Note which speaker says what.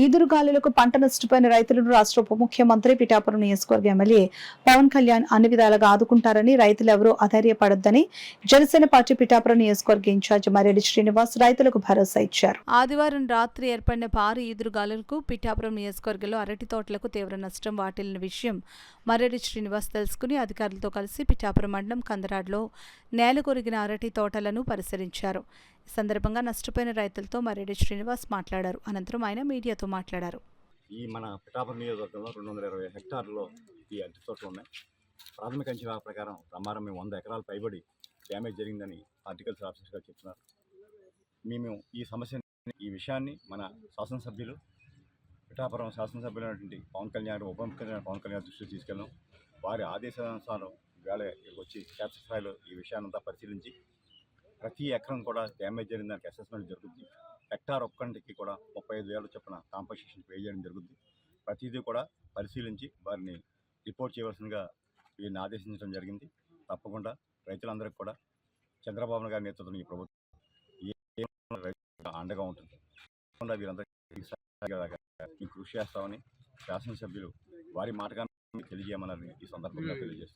Speaker 1: ఈదురుగాలులకు పంట నష్టపోయిన రైతులను రాష్ట్ర ఉప ముఖ్యమంత్రి పిఠాపురం నియోజకవర్గ ఎమ్మెల్యే పవన్ కళ్యాణ్ అన్ని విధాలుగా ఆదుకుంటారని, రైతులెవరూ అధైర్యపడొద్దని జనసేన పార్టీ పిఠాపురం నియోజకవర్గ ఇన్ఛార్జ్ మర్రెడ్డి శ్రీనివాస్ రైతులకు భరోసా ఇచ్చారు. ఆదివారం రాత్రి ఏర్పడిన భారీ ఈదురుగాలులకు పిఠాపురం నియోజకవర్గంలో అరటి తోటలకు తీవ్ర నష్టం వాటిల్లిన విషయం మర్రెడ్డి శ్రీనివాస్ తెలుసుకుని అధికారులతో కలిసి పిఠాపురం మండలం కందరాడులో నేల కొరిగిన అరటి తోటలను పరిశీలించారు. ఈ సందర్భంగా నష్టపోయిన రైతులతో మర్రెడ్డి శ్రీనివాస్ మాట్లాడారు. అనంతరం ఆయన మీడియాతో మాట్లాడారు.
Speaker 2: ఈ మన పిఠాపురం నియోజకవర్గంలో 220 హెక్టార్లలో ఈ అరటి తోటలు ఉన్నాయి. ప్రాథమిక అంచనా ప్రకారం ప్రమారం 100 ఎకరాలు పైబడి డ్యామేజ్ జరిగిందని హార్టికల్చర్ ఆఫీసర్ గారు చెప్తున్నారు. మేము ఈ విషయాన్ని మన శాసనసభ్యులు పిఠాపురం శాసనసభ్యులైనటువంటి పవన్ కళ్యాణ్, ఉప ముఖ్యమంత్రి పవన్ కళ్యాణ్ దృష్టికి తీసుకెళ్ళాం. వారి ఆదేశానుసారం వేళ వచ్చి క్షేత్రస్థాయిలో ఈ విషయాన్నంతా పరిశీలించి ప్రతి ఎకరం కూడా డ్యామేజ్ జరిగిన దానికి అసెస్మెంట్ జరుగుతుంది. హెక్టార్ ఒక్కంటికి కూడా 35,000 చొప్పున కాంపన్సేషన్ పే చేయడం జరుగుతుంది. ప్రతిదీ కూడా పరిశీలించి వారిని రిపోర్ట్ చేయవలసిందిగా వీరిని ఆదేశించడం జరిగింది. తప్పకుండా రైతులందరికీ కూడా చంద్రబాబు గారి నేతృత్వంలో ఈ ప్రభుత్వం అండగా ఉంటుంది. తప్పకుండా వీరందరికీ కృషి చేస్తామని శాసనసభ్యులు వారి మాటగా తెలియజేయమని ఈ సందర్భంగా తెలియజేస్తున్నారు.